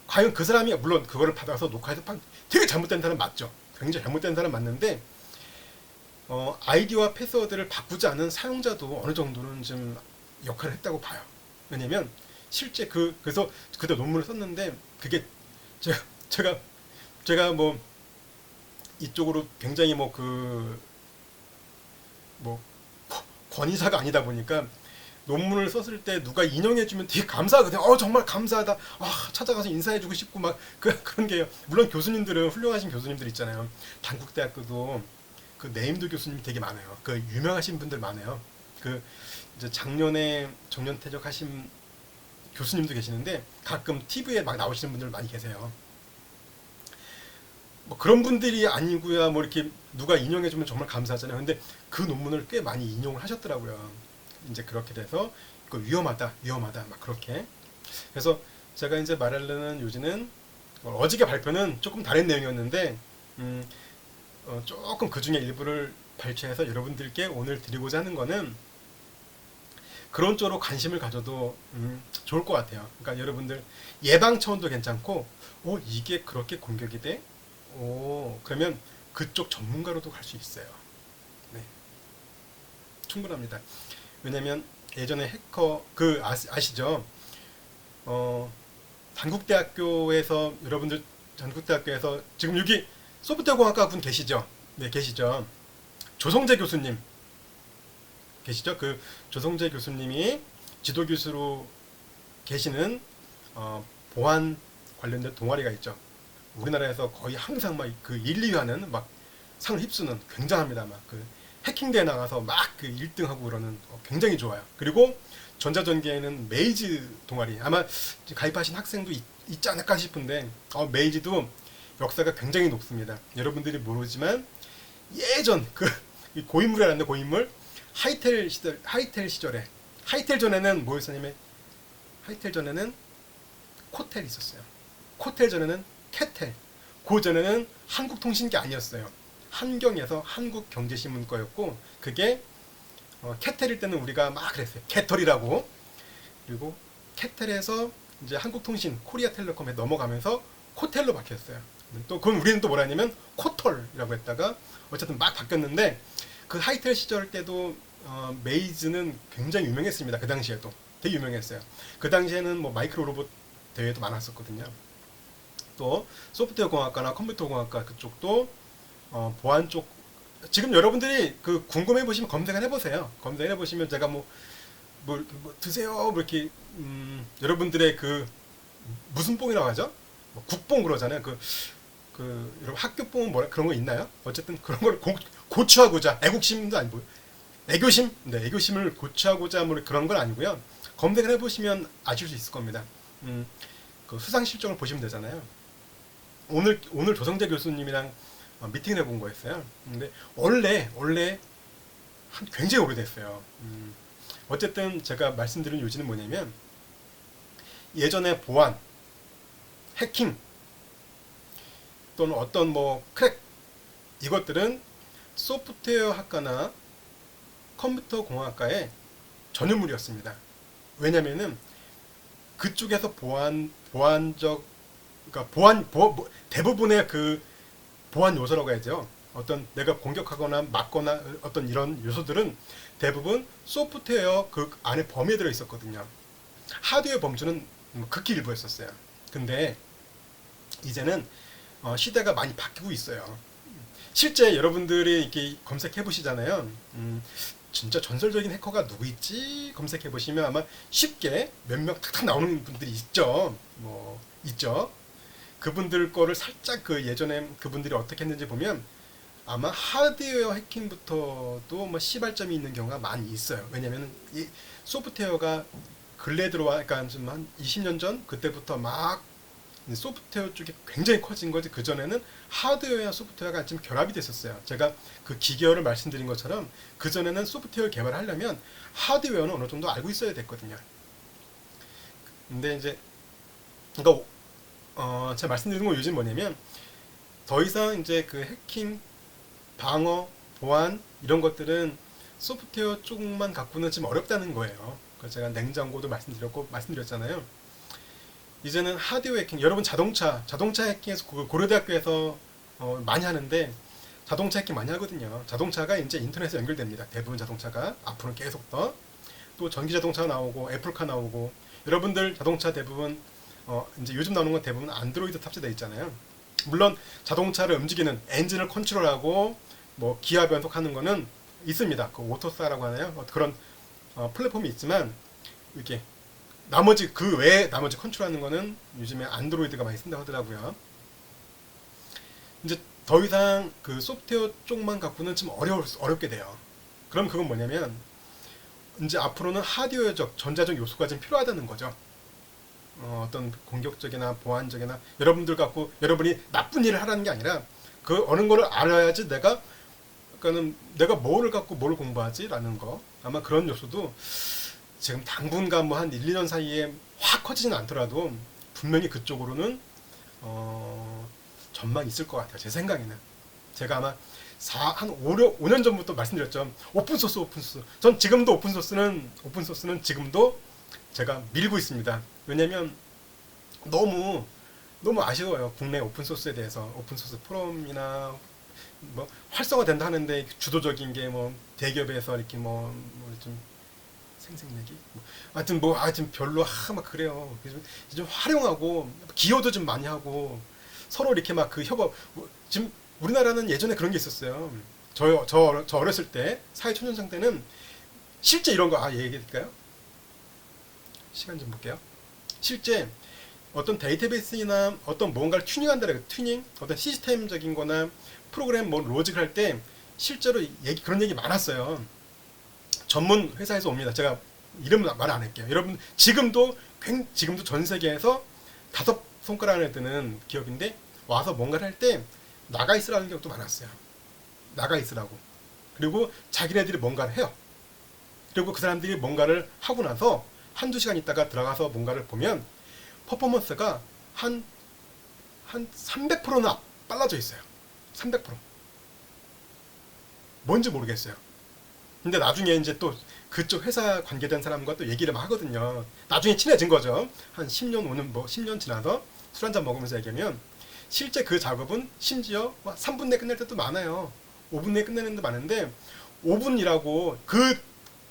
과연 그 사람이, 물론 그거를 받아서 녹화해서 되게 잘못된 사람 맞죠. 굉장히 잘못된 사람 맞는데 아이디와 패스워드를 바꾸지 않은 사용자도 어느 정도는 좀 역할을 했다고 봐요. 왜냐면 실제 그래서 그때 논문을 썼는데, 그게 제가 이쪽으로 굉장히 권위자가 아니다 보니까 논문을 썼을 때 누가 인용해주면 되게 감사하거든요. 정말 감사하다. 찾아가서 인사해주고 싶고 그런 게요. 물론 교수님들은 훌륭하신 교수님들 있잖아요. 단국대학교도 그 네임드 교수님이 되게 많아요. 그 유명하신 분들 많아요. 이제 작년에 정년퇴직하신 교수님도 계시는데 가끔 TV에 막 나오시는 분들 많이 계세요. 그런 분들이 아니고야 이렇게 누가 인용해주면 정말 감사하잖아요. 근데 그 논문을 꽤 많이 인용을 하셨더라고요. 이제 그렇게 돼서 이거 위험하다 막 그렇게. 그래서 제가 이제 말하려는 요지는, 어저께 발표는 조금 다른 내용이었는데 조금 그 중에 일부를 발췌해서 여러분들께 오늘 드리고자 하는 거는, 그런 쪽으로 관심을 가져도 좋을 것 같아요. 그러니까 여러분들 예방 차원도 괜찮고, 이게 그렇게 공격이 돼? 그러면 그쪽 전문가로도 갈 수 있어요. 네, 충분합니다. 왜냐면 예전에 해커 아시죠? 단국대학교에서, 여러분들 단국대학교에서 지금 여기 소프트웨어공학과 분 계시죠? 네, 계시죠. 조성재 교수님 계시죠? 그 조성재 교수님이 지도교수로 계시는 보안 관련된 동아리가 있죠. 우리나라에서 거의 항상 그 1, 2위 하는 상을 휩쓰는, 굉장합니다. 해킹대회 나가서 그 1등하고 그러는, 굉장히 좋아요. 그리고 전자전기에는 메이지 동아리, 아마 가입하신 학생도 있지 않을까 싶은데, 메이지도 역사가 굉장히 높습니다. 여러분들이 모르지만 예전 고인물이라는데, 고인물 하이텔 시절에, 하이텔 전에는 뭐였었냐면, 하이텔 전에는 코텔 있었어요. 코텔 전에는 캐텔, 그 전에는 한국통신기 아니었어요. 한경에서 한국경제신문 거였고, 그게 캐텔일 때는 우리가 막 그랬어요. 개털이라고. 그리고 캐텔에서 이제 한국통신 코리아텔레콤에 넘어가면서 코텔로 바뀌었어요. 또 그건 우리는 또 뭐라 했냐면 코털이라고 했다가 어쨌든 막 바뀌었는데 그 하이텔 시절 때도 메이즈는 굉장히 유명했습니다. 그 당시에도 되게 유명했어요. 그 당시에는 뭐 마이크로 로봇 대회도 많았었거든요. 또 소프트웨어 공학과나 컴퓨터 공학과 그쪽도 보안 쪽 지금 여러분들이 그 궁금해 보시면 검색을 해보세요. 검색해 보시면 제가 뭐 드세요 뭐 이렇게 여러분들의 그 무슨 뽕이라고 하죠? 뭐 국뽕 그러잖아요. 여러분 학교뽕은 뭐라 그런 거 있나요? 어쨌든 그런 걸 고취하고자 애국심도 아니고 애교심, 네 애교심을 고취하고자 뭐 그런 건 아니고요. 검색을 해보시면 아실 수 있을 겁니다. 그 수상 실적을 보시면 되잖아요. 오늘 조성재 교수님이랑 미팅을 해본 거였어요. 근데 원래 굉장히 오래됐어요. 어쨌든 제가 말씀드린 요지는 뭐냐면 예전에 보안, 해킹 또는 어떤 뭐 크랙 이것들은 소프트웨어 학과나 컴퓨터 공학과의 전유물이었습니다. 왜냐면은 그쪽에서 보안적 그러니까 대부분의 그 보안 요소라고 해야죠. 어떤 내가 공격하거나 막거나 어떤 이런 요소들은 대부분 소프트웨어 그 안에 범위에 들어 있었거든요. 하드웨어 범주는 극히 일부였었어요. 근데 이제는 시대가 많이 바뀌고 있어요. 실제 여러분들이 이렇게 검색해 보시잖아요. 진짜 전설적인 해커가 누구 있지? 검색해 보시면 아마 쉽게 몇 명 탁탁 나오는 분들이 있죠. 뭐 있죠. 그분들 거를 살짝 그 예전에 그분들이 어떻게 했는지 보면 아마 하드웨어 해킹부터도 뭐 시발점이 있는 경우가 많이 있어요. 왜냐면은 이 소프트웨어가 근래 들어와, 그러니까 좀 한 20년 전 그때부터 막 소프트웨어 쪽이 굉장히 커진 거지. 그 전에는 하드웨어와 소프트웨어가 좀 결합이 됐었어요. 제가 그 기계어를 말씀드린 것처럼 그 전에는 소프트웨어 개발을 하려면 하드웨어는 어느 정도 알고 있어야 됐거든요. 근데 이제 그러니까 제가 말씀드리는 건 요즘 뭐냐면 더 이상 이제 그 해킹, 방어, 보안 이런 것들은 소프트웨어 쪽만 갖고는 좀 어렵다는 거예요. 그래서 제가 냉장고도 말씀드렸잖아요. 이제는 하드웨어 해킹, 여러분 자동차 해킹에서 고려대학교에서 많이 하는데 자동차 해킹 많이 하거든요. 자동차가 이제 인터넷에 연결됩니다. 대부분 자동차가 앞으로 계속 또 전기 자동차가 나오고 애플카 나오고 여러분들 자동차 대부분 이제 요즘 나오는 건 대부분 안드로이드 탑재되어 있잖아요. 물론 자동차를 움직이는 엔진을 컨트롤하고 뭐 기아 변속하는 거는 있습니다. 그 오토사라고 하나요? 그런 플랫폼이 있지만 이렇게 나머지 그 외에 나머지 컨트롤하는 거는 요즘에 안드로이드가 많이 쓴다고 하더라고요. 이제 더 이상 그 소프트웨어 쪽만 갖고는 좀 어렵게 돼요. 그럼 그건 뭐냐면 이제 앞으로는 하드웨어적 전자적 요소가 좀 필요하다는 거죠. 어떤 공격적이나 보안적이나 여러분들 갖고 여러분이 나쁜 일을 하라는 게 아니라 그 어느 거를 알아야지 그러니까는 내가 뭐를 갖고 뭘 공부하지라는 거. 아마 그런 요소도 지금 당분간 뭐 한 1, 2년 사이에 확 커지지는 않더라도 분명히 그쪽으로는 전망이 있을 것 같아요. 제 생각에는. 제가 아마 한 5년 전부터 말씀드렸죠. 오픈소스. 전 지금도 오픈소스는 지금도 제가 밀고 있습니다. 왜냐면 너무 아쉬워요. 국내 오픈소스에 대해서. 오픈소스 포럼이나 뭐 활성화된다 하는데 주도적인 게 뭐 대기업에서 이렇게 뭐 좀 생색내기 하여튼 별로 막 그래요. 좀 활용하고 기여도 좀 많이 하고 서로 이렇게 막 그 협업 지금 우리나라는 예전에 그런 게 있었어요. 저 어렸을 때 사회초년생 때는 실제 이런 거 얘기해드릴까요? 시간 좀 볼게요. 실제 어떤 데이터베이스나 어떤 뭔가를 튜닝한다는 튜닝 어떤 시스템적인 거나 프로그램 뭐 로직을 할 때 실제로 그런 얘기 많았어요. 전문 회사에서 옵니다. 제가 이름 말 안 할게요. 여러분 지금도 전 세계에서 5손가락 안에 드는 기업인데 와서 뭔가를 할 때 나가 있으라는 경우도 많았어요. 나가 있으라고. 그리고 자기네들이 뭔가를 해요. 그리고 그 사람들이 뭔가를 하고 나서 한두 시간 있다가 들어가서 뭔가를 보면 퍼포먼스가 한 300%나 빨라져 있어요. 300%. 뭔지 모르겠어요. 근데 나중에 이제 또 그쪽 회사 관계된 사람과 또 얘기를 막 하거든요. 나중에 친해진 거죠. 한 10년, 5년, 뭐 10년 지나서 술 한잔 먹으면서 얘기하면 실제 그 작업은 심지어 3분 내에 끝낼 때도 많아요. 5분 내에 끝내는 데 많은데 5분이라고 그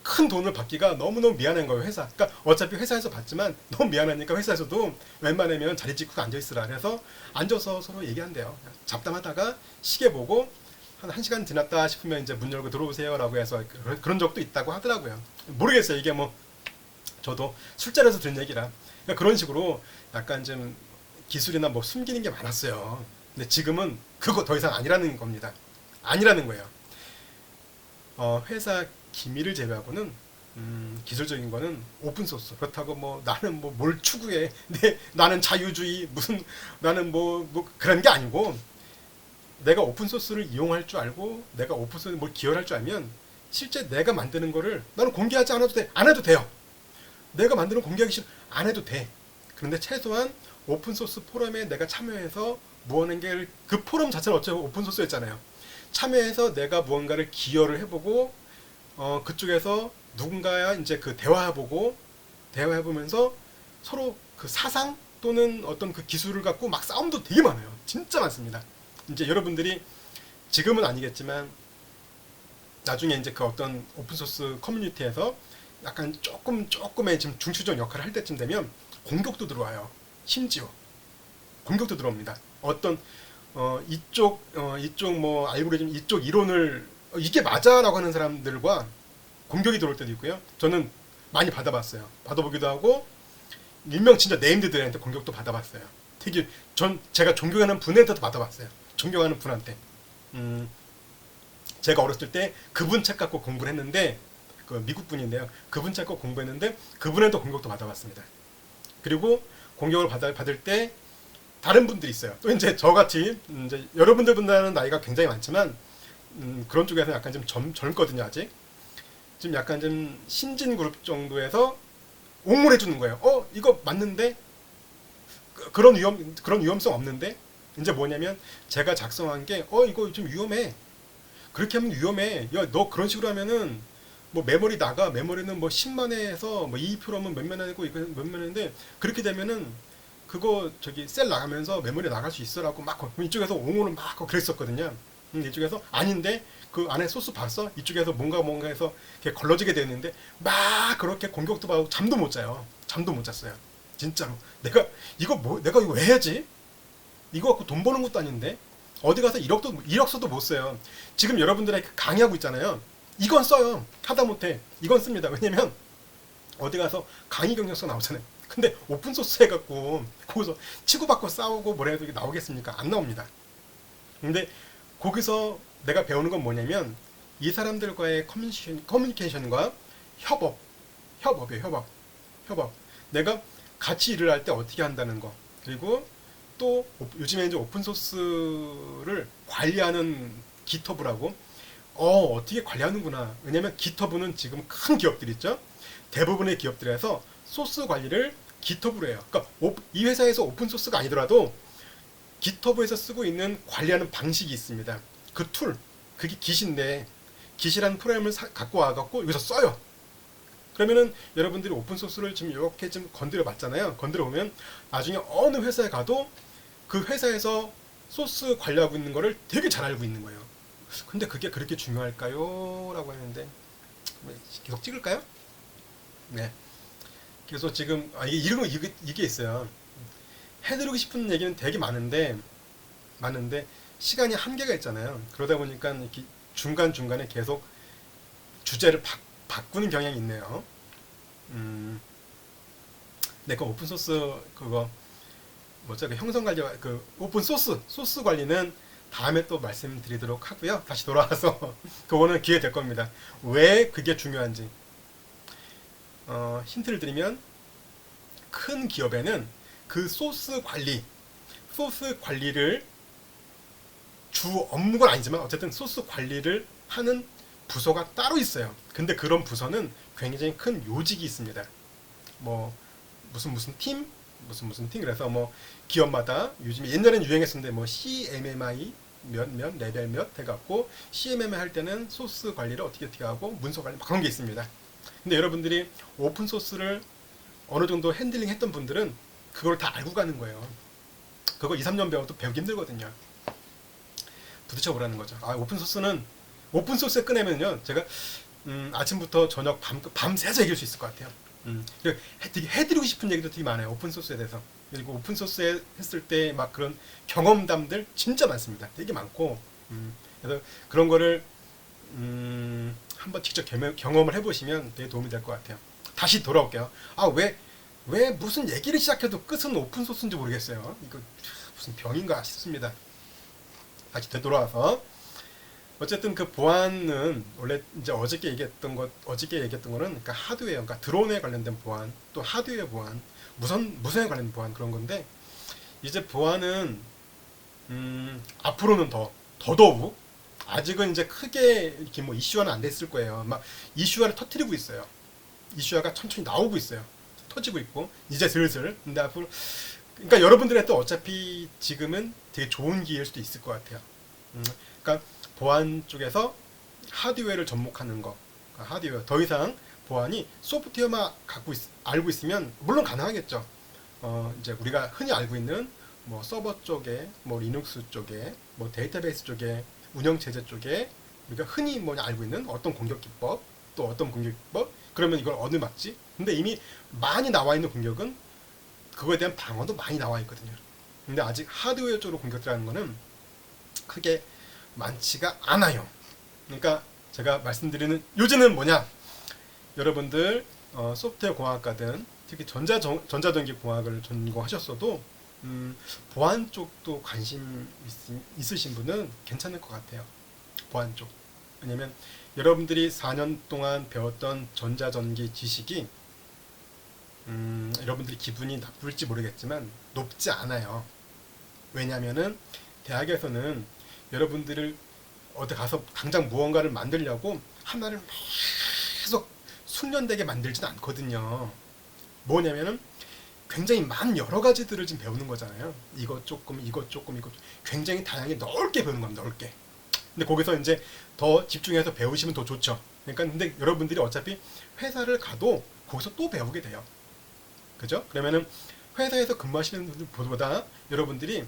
큰 돈을 받기가 너무너무 미안한 거예요, 회사. 그러니까 어차피 회사에서 받지만 너무 미안하니까 회사에서도 웬만하면 자리 찍고 앉아있으라. 그래서 앉아서 서로 얘기한대요. 잡담하다가 시계 보고 한 1시간 지났다 싶으면 이제 문 열고 들어오세요 라고 해서 그런 적도 있다고 하더라고요. 모르겠어요. 이게 뭐 저도 술자리에서 들은 얘기라. 그러니까 그런 식으로 약간 좀 기술이나 뭐 숨기는 게 많았어요. 근데 지금은 그거 더 이상 아니라는 겁니다. 아니라는 거예요. 회사 기밀을 제외하고는 기술적인 거는 오픈소스. 그렇다고 뭐 나는 뭐 뭘 추구해. 나는 자유주의 무슨 나는 뭐 그런 게 아니고 내가 오픈소스를 이용할 줄 알고 내가 오픈소스에 뭘 기여할 줄 알면 실제 내가 만드는 거를 나는 공개하지 않아도 돼. 안 해도 돼요. 내가 만드는 공개하기 싫어. 안 해도 돼. 그런데 최소한 오픈소스 포럼에 내가 참여해서 무언한 게 그 포럼 자체는 어차피 오픈소스였잖아요. 참여해서 내가 무언가를 기여를 해보고 그쪽에서 누군가야 이제 그 대화해보면서 서로 그 사상 또는 어떤 그 기술을 갖고 막 싸움도 되게 많아요. 진짜 많습니다. 이제 여러분들이 지금은 아니겠지만 나중에 이제 그 어떤 오픈소스 커뮤니티에서 약간 조금의 지금 중추적 역할을 할 때쯤 되면 공격도 들어와요. 심지어 공격도 들어옵니다. 어떤 이쪽 뭐 알고리즘 이쪽 이론을 이게 맞아라고 하는 사람들과 공격이 들어올 때도 있고요. 저는 많이 받아봤어요. 받아보기도 하고 일명 진짜 네임드들한테 공격도 받아봤어요. 되게 제가 존경하는 분한테도 받아봤어요. 존경하는 분한테. 제가 어렸을 때 그분 책 갖고 공부를 했는데 그 미국 분인데요. 그분 책 갖고 공부했는데 그분한테 공격도 받아봤습니다. 그리고 공격을 받을 때 다른 분들이 있어요. 또 이제 저같이 이제 여러분들보다는 나이가 굉장히 많지만 그런 쪽에서 약간 좀 젊거든요. 아직 좀 약간 좀 신진 그룹 정도에서 옹호해 주는 거예요. 이거 맞는데 그런 위험성 없는데 이제 뭐냐면 제가 작성한 게 이거 좀 위험해. 그렇게 하면 위험해. 야, 너 그런 식으로 하면은 뭐 메모리 나가. 메모리는 뭐 10만에서 뭐 2%면 몇만 원이고 이거 몇만 원인데 그렇게 되면은 그거 저기 셀 나가면서 메모리 나갈 수 있어라고 막 이쪽에서 옹호를 막 그랬었거든요. 이쪽에서 아닌데 그 안에 소스 봤어? 이쪽에서 뭔가 해서 걸러지게 되는데 막 그렇게 공격도 받고 잠도 못 자요. 잠도 못 잤어요. 진짜로 내가 이거 왜 해야지? 이거 갖고 돈 버는 것도 아닌데 어디 가서 1억 써도 못 써요. 지금 여러분들에게 강의하고 있잖아요. 이건 써요. 하다못해 이건 씁니다. 왜냐면 어디 가서 강의 경력서 나오잖아요. 근데 오픈소스 해갖고 거기서 치고받고 싸우고 뭐라 해도 나오겠습니까? 안 나옵니다. 근데 거기서 내가 배우는 건 뭐냐면 이 사람들과의 커뮤니케이션과 협업이에요. 협업. 내가 같이 일을 할 때 어떻게 한다는 거. 그리고 또 요즘에 이제 오픈소스를 관리하는 깃허브라고 어떻게 관리하는구나. 왜냐면 깃허브는 지금 큰 기업들 있죠. 대부분의 기업들에서 소스 관리를 깃허브로 해요. 그러니까 이 회사에서 오픈소스가 아니더라도 깃허브에서 쓰고 있는 관리하는 방식이 있습니다. 그 툴, 그게 깃인데 깃이라는 프로그램을 갖고 와갖고 여기서 써요. 그러면은 여러분들이 오픈소스를 지금 이렇게 좀 건드려 봤잖아요. 건드려 보면 나중에 어느 회사에 가도 그 회사에서 소스 관리하고 있는 거를 되게 잘 알고 있는 거예요. 근데 그게 그렇게 중요할까요? 라고 하는데 계속 찍을까요? 네. 그래서 지금 이게 있어요. 해드리고 싶은 얘기는 되게 많은데 시간이 한계가 있잖아요. 그러다 보니까 이렇게 중간중간에 계속 주제를 바꾸는 경향이 있네요. 네, 그 오픈소스 그거 뭐죠? 그 형성 관리 그 소스 관리는 다음에 또 말씀드리도록 하고요. 다시 돌아와서 그거는 기회 될 겁니다. 왜 그게 중요한지 힌트를 드리면 큰 기업에는 그 소스 관리를 주 업무가 아니지만 어쨌든 소스 관리를 하는 부서가 따로 있어요. 근데 그런 부서는 굉장히 큰 요직이 있습니다. 뭐 무슨 팀 그래서 뭐 기업마다 요즘 옛날엔 유행했었는데 뭐 CMMI 몇 레벨 몇 해갖고 CMM 할 때는 소스 관리를 어떻게 하고 문서 관리 막 그런 게 있습니다. 근데 여러분들이 오픈 소스를 어느 정도 핸들링 했던 분들은 그걸 다 알고 가는 거예요. 그거 2, 3년 배워도 배우기 힘들거든요. 부딪혀 보라는 거죠. 오픈 소스에 꺼내면요, 제가 아침부터 저녁 밤새서 얘기할 수 있을 것 같아요. 그리고 되게 해드리고 싶은 얘기도 되게 많아요. 오픈 소스에 대해서. 그리고 오픈 소스에 했을 때 막 그런 경험담들 진짜 많습니다. 되게 많고, 그래서 그런 거를 한번 직접 경험을 해보시면 되게 도움이 될 것 같아요. 다시 돌아올게요. 왜 무슨 얘기를 시작해도 끝은 오픈 소스인지 모르겠어요. 이거 무슨 병인가 싶습니다. 다시 되돌아와서 어쨌든 그 보안은 원래 이제 어저께 얘기했던 거는 그러니까 하드웨어, 그러니까 드론에 관련된 보안, 또 하드웨어 보안, 무선에 관련된 보안 그런 건데 이제 보안은 앞으로는 더더욱 아직은 이제 크게 이렇게 뭐 이슈화는 안 됐을 거예요. 막 이슈화를 터뜨리고 있어요. 이슈화가 천천히 나오고 있어요. 터지고 있고 이제 슬슬. 근데 앞으로 그러니까 여러분들한테 어차피 지금은 되게 좋은 기회일 수도 있을 것 같아요. 그러니까 보안 쪽에서 하드웨어를 접목하는 거, 그러니까 하드웨어 더 이상 보안이 소프트웨어만 알고 있으면 물론 가능하겠죠. 이제 우리가 흔히 알고 있는 뭐 서버 쪽에, 뭐 리눅스 쪽에, 뭐 데이터베이스 쪽에, 운영 체제 쪽에 우리가 흔히 뭐 알고 있는 어떤 공격 기법, 또 어떤 공격 기법, 그러면 이걸 어느 막지? 근데 이미 많이 나와 있는 공격은 그거에 대한 방어도 많이 나와 있거든요. 근데 아직 하드웨어 쪽으로 공격들하는 거는 크게 많지가 않아요. 그러니까 제가 말씀드리는 요지는 뭐냐? 여러분들 소프트웨어 공학과든 특히 전자전기 공학을 전공하셨어도 보안 쪽도 관심 있으신 분은 괜찮을 것 같아요. 보안 쪽. 왜냐면 여러분들이 4년 동안 배웠던 전자전기 지식이 여러분들이 기분이 나쁠지 모르겠지만 높지 않아요. 왜냐면은 대학에서는 여러분들을 어디 가서 당장 무언가를 만들려고 하나를 계속 숙련되게 만들지는 않거든요. 뭐냐면은 굉장히 많은 여러 가지들을 지금 배우는 거잖아요. 이것 조금 굉장히 다양하게 넓게 배우는 겁니다. 넓게. 근데 거기서 이제 더 집중해서 배우시면 더 좋죠. 그러니까 근데 여러분들이 어차피 회사를 가도 거기서 또 배우게 돼요. 그죠? 그러면은 회사에서 근무하시는 분들보다 여러분들이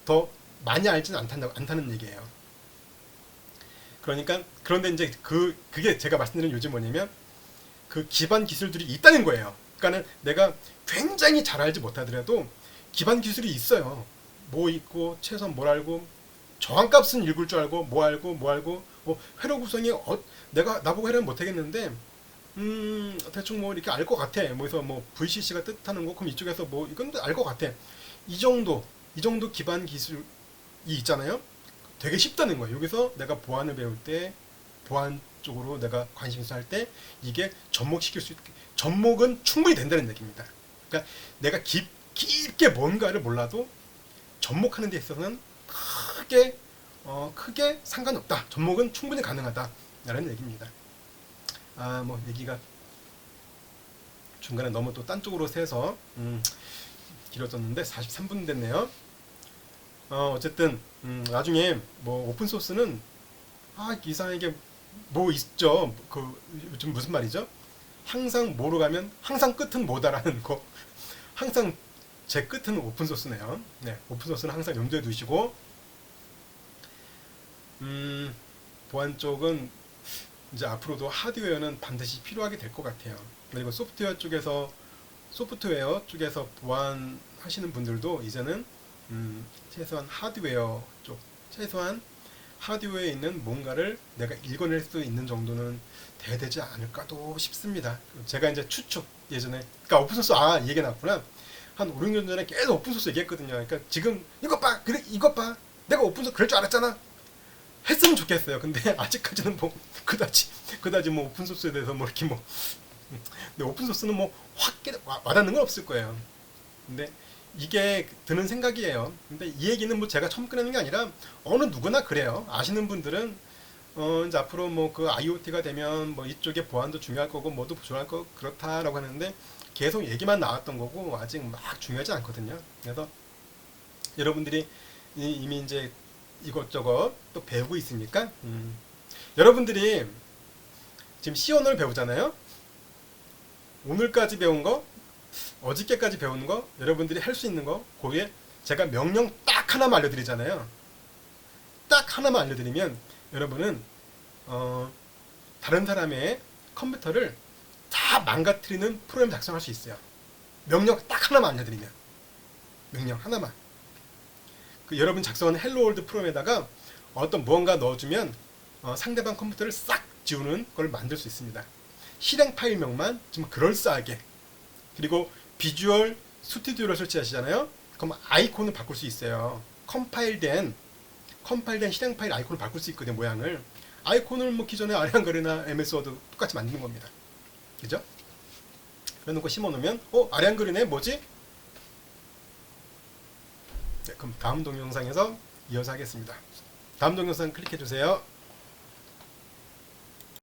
더 많이 알지는 않다는 얘기예요. 그러니까 그런데 이제 그게 제가 말씀드리는 요즘 뭐냐면 그 기반 기술들이 있다는 거예요. 그러니까는 내가 굉장히 잘 알지 못하더라도 기반 기술이 있어요. 뭐 있고 최소한 뭘 알고 저항값은 읽을 줄 알고 뭐 알고 뭐 회로 구성이 내가 나보고 회로는 못하겠는데 대충 뭐 이렇게 알 것 같아. 뭐에서 뭐 VCC가 뜻하는 거 그럼 이쪽에서 뭐 이건 알 것 같아. 이 정도 기반 기술이 있잖아요. 되게 쉽다는 거예요. 여기서 내가 보안을 배울 때 보안 쪽으로 내가 관심 있어 할 때 이게 접목은 충분히 된다는 얘기입니다. 그러니까 내가 깊게 뭔가를 몰라도 접목하는 데 있어서는 크게 상관없다. 접목은 충분히 가능하다라는 얘기입니다. 뭐 얘기가 중간에 너무 또 딴 쪽으로 새서 길어졌는데 43분 됐네요. 어쨌든 나중에 뭐 오픈 소스는 이상하게 뭐 있죠. 그 요즘 무슨 말이죠? 항상 뭐로 가면 항상 끝은 뭐다라는 거. 항상 제 끝은 오픈 소스네요. 네, 오픈 소스는 항상 염두에 두시고 보안 쪽은 이제 앞으로도 하드웨어는 반드시 필요하게 될 것 같아요. 그리고 소프트웨어 쪽에서 보안 하시는 분들도 이제는 최소한 하드웨어에 있는 뭔가를 내가 읽어낼 수 있는 정도는 돼야 되지 않을까도 싶습니다. 제가 이제 예전에 그러니까 오픈소스 이 얘기 나왔구나. 한 5, 6년 전에 계속 오픈소스 얘기했거든요. 그러니까 지금 이것 봐 내가 오픈소스 그럴 줄 알았잖아 했으면 좋겠어요. 근데 아직까지는 뭐 그다지 뭐 오픈소스에 대해서 뭐 이렇게 뭐 근데 오픈소스는 뭐 확 와닿는 건 없을 거예요. 근데 이게 드는 생각이에요. 근데 이 얘기는 뭐 제가 처음 꺼내는 게 아니라 어느 누구나 그래요. 아시는 분들은 이제 앞으로 뭐 그 IoT가 되면 뭐 이쪽에 보안도 중요할 거고 뭐도 중요할 거고 그렇다라고 하는데 계속 얘기만 나왔던 거고 아직 막 중요하지 않거든요. 그래서 여러분들이 이미 이제 이것저것 또 배우고 있으니까 여러분들이 지금 C 언어를 배우잖아요. 오늘까지 배운 거, 어저께까지 배운 거, 여러분들이 할 수 있는 거, 거기에 제가 명령 딱 하나만 알려드리잖아요. 딱 하나만 알려드리면 여러분은 다른 사람의 컴퓨터를 다 망가뜨리는 프로그램 작성할 수 있어요. 명령 딱 하나만 알려드리면. 명령 하나만. 그 여러분 작성하는 헬로 월드 프로그램에다가 어떤 무언가 넣어주면 상대방 컴퓨터를 싹 지우는 걸 만들 수 있습니다. 실행 파일명만 좀 그럴싸하게. 그리고 비주얼 스튜디오를 설치하시잖아요. 그럼 아이콘을 바꿀 수 있어요. 컴파일된 실행 파일 아이콘을 바꿀 수 있거든요. 모양을. 아이콘을 뭐 기존의 아리안글이나 MS 워드 똑같이 만드는 겁니다. 그죠? 그래놓고 심어놓으면 아리안글이네 뭐지? 네, 그럼 다음 동영상에서 이어서 하겠습니다. 다음 동영상 클릭해주세요.